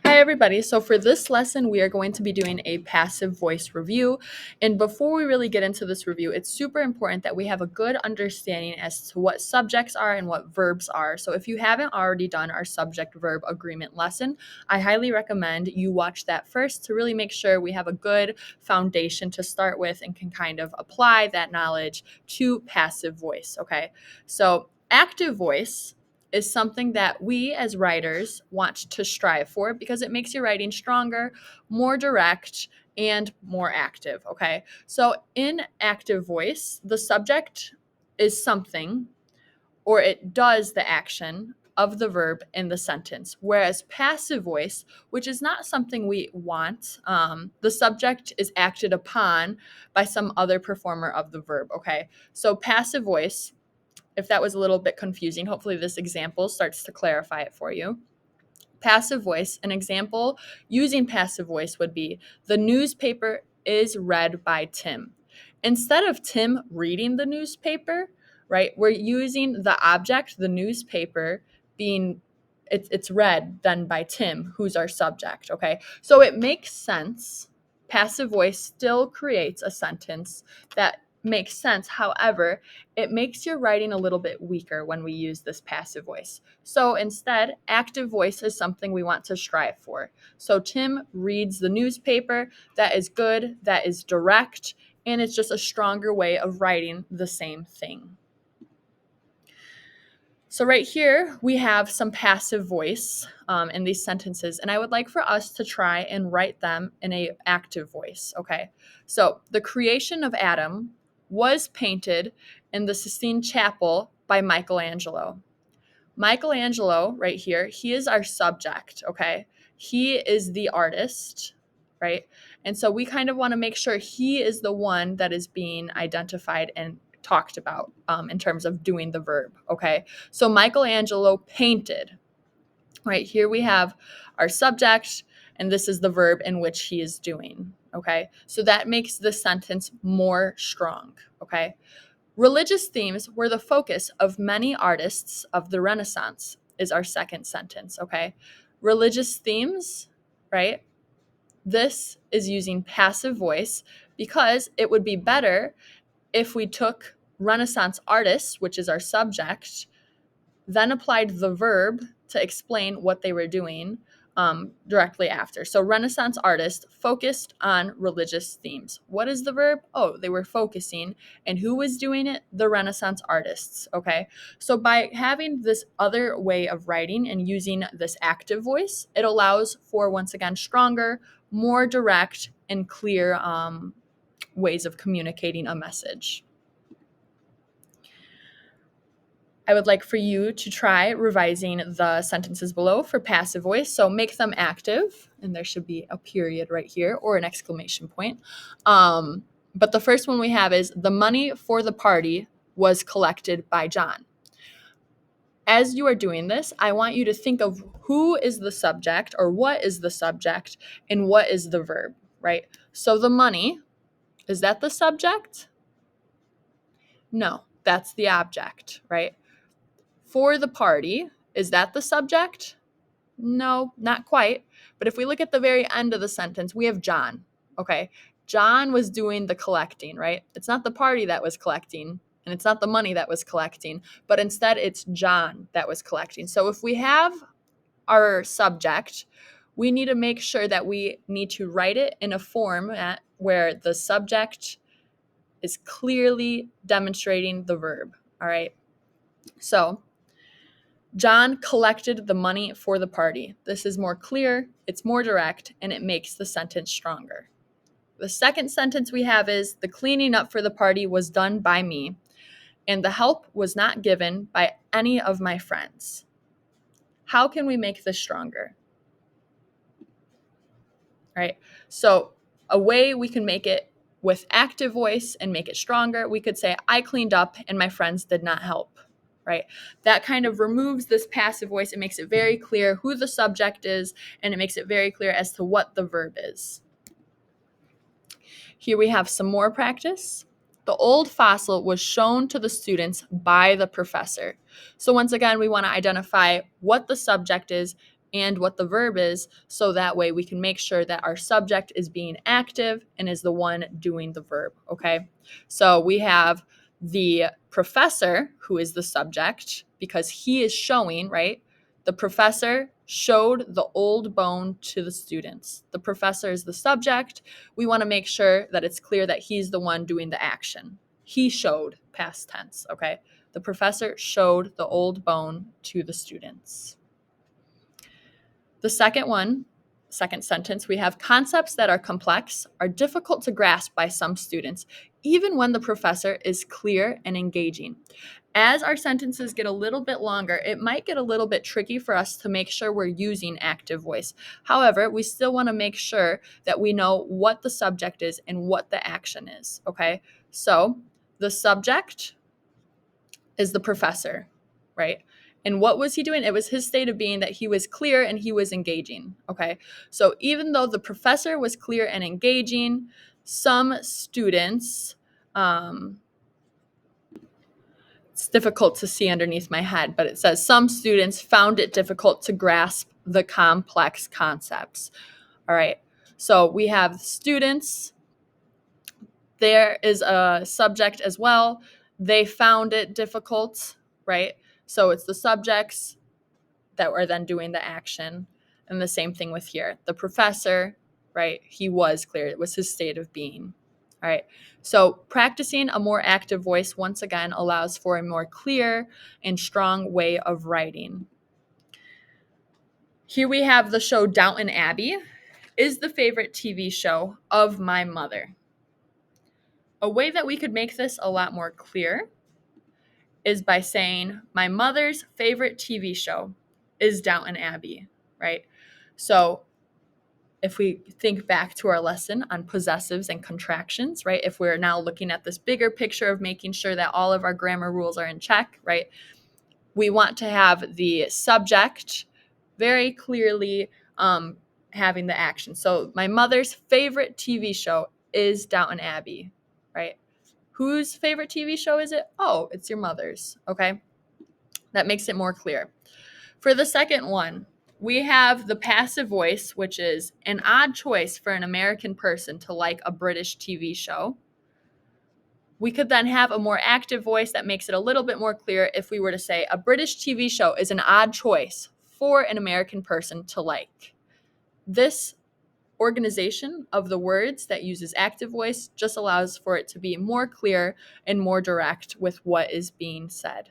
Hi, everybody. So, for this lesson, we are going to be doing a passive voice review. And before we really get into this review, it's super important that we have a good understanding as to what subjects are and what verbs are. So, if you haven't already done our subject verb agreement lesson, I highly recommend you watch that first to really make sure we have a good foundation to start with and can kind of apply that knowledge to passive voice. Okay. So, active voice is something that we as writers want to strive for because it makes your writing stronger, more direct, and more active. Okay. So in active voice, the subject is something or it does the action of the verb in the sentence. Whereas passive voice, which is not something we want, the subject is acted upon by some other performer of the verb. Okay. So passive voice, if that was a little bit confusing, hopefully this example starts to clarify it for you. Passive voice, an example using passive voice would be the newspaper is read by Tim. Instead of Tim reading the newspaper, right, we're using the object, the newspaper, being it's read then by Tim, who's our subject. Okay, so it makes sense. Passive voice still creates a sentence that makes sense. However, it makes your writing a little bit weaker when we use this passive voice. So instead, active voice is something we want to strive for. So Tim reads the newspaper. That is good, that is direct, and it's just a stronger way of writing the same thing. So right here, we have some passive voice in these sentences, and I would like for us to try and write them in a active voice, okay? So the creation of Adam was painted in the Sistine Chapel by Michelangelo. Michelangelo, right here, he is our subject, okay? He is the artist, right? And so we kind of want to make sure he is the one that is being identified and talked about in terms of doing the verb, okay? So Michelangelo painted, right? Here we have our subject, and this is the verb in which he is doing, okay? So that makes the sentence more strong, okay? Religious themes were the focus of many artists of the Renaissance, is our second sentence, okay? Religious themes, right? This is using passive voice because it would be better if we took Renaissance artists, which is our subject, then applied the verb to explain what they were doing directly after. So Renaissance artists focused on religious themes. What is the verb? Oh, they were focusing. And who was doing it? The Renaissance artists. Okay. So by having this other way of writing and using this active voice, it allows for, once again, stronger, more direct, and clear ways of communicating a message. I would like for you to try revising the sentences below for passive voice. So make them active, and there should be a period right here or an exclamation point. But the first one we have is the money for the party was collected by John. As you are doing this, I want you to think of who is the subject or what is the subject and what is the verb, right? So the money, is that the subject? No, that's the object, right? For the party, is that the subject? No, not quite. But if we look at the very end of the sentence, we have John. Okay. John was doing the collecting, right? It's not the party that was collecting, and it's not the money that was collecting, but instead it's John that was collecting. So if we have our subject, we need to make sure that we need to write it in a format where the subject is clearly demonstrating the verb. All right. So John collected the money for the party. This is more clear, it's more direct, and it makes the sentence stronger. The second sentence we have is the cleaning up for the party was done by me, and the help was not given by any of my friends. How can we make this stronger? Right? So, a way we can make it with active voice and make it stronger, we could say, I cleaned up and my friends did not help. Right? That kind of removes this passive voice. It makes it very clear who the subject is, and it makes it very clear as to what the verb is. Here we have some more practice. The old fossil was shown to the students by the professor. So once again, we want to identify what the subject is and what the verb is, so that way we can make sure that our subject is being active and is the one doing the verb, okay? So we have the professor, who is the subject, because he is showing, right? The professor showed the old bone to the students. The professor is the subject. We want to make sure that it's clear that he's the one doing the action. He showed, past tense, okay? The professor showed the old bone to the students. The second sentence, we have concepts that are complex are difficult to grasp by some students, even when the professor is clear and engaging. As our sentences get a little bit longer, it might get a little bit tricky for us to make sure we're using active voice. However, we still want to make sure that we know what the subject is and what the action is, okay? So the subject is the professor, right? And what was he doing? It was his state of being that he was clear and he was engaging, okay? So even though the professor was clear and engaging, some students, it's difficult to see underneath my head, but it says some students found it difficult to grasp the complex concepts. All right. So we have students. There is a subject as well. They found it difficult, right? So it's the subjects that are then doing the action. And the same thing with here. The professor, right? He was clear. It was his state of being. All right. So practicing a more active voice, once again, allows for a more clear and strong way of writing. Here we have the show Downton Abbey is the favorite TV show of my mother. A way that we could make this a lot more clear is by saying my mother's favorite TV show is Downton Abbey, right? So if we think back to our lesson on possessives and contractions, right? If we're now looking at this bigger picture of making sure that all of our grammar rules are in check, right? We want to have the subject very clearly having the action. So my mother's favorite TV show is Downton Abbey, right? Whose favorite TV show is it? Oh, it's your mother's, okay? That makes it more clear. For the second one, we have the passive voice, which is an odd choice for an American person to like a British TV show. We could then have a more active voice that makes it a little bit more clear if we were to say a British TV show is an odd choice for an American person to like. This organization of the words that uses active voice just allows for it to be more clear and more direct with what is being said.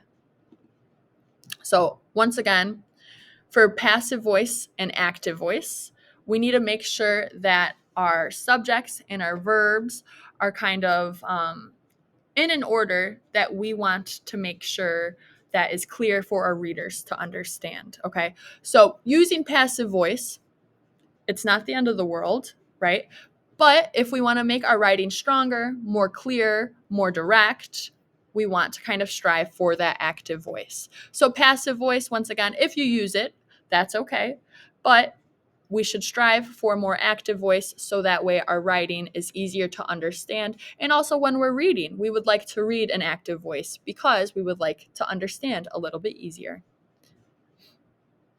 So once again, for passive voice and active voice, we need to make sure that our subjects and our verbs are kind of in an order that we want to make sure that is clear for our readers to understand, okay? So using passive voice, it's not the end of the world, right? But if we want to make our writing stronger, more clear, more direct, we want to kind of strive for that active voice. So passive voice, once again, if you use it, that's okay. But we should strive for a more active voice so that way our writing is easier to understand. And also when we're reading, we would like to read an active voice because we would like to understand a little bit easier.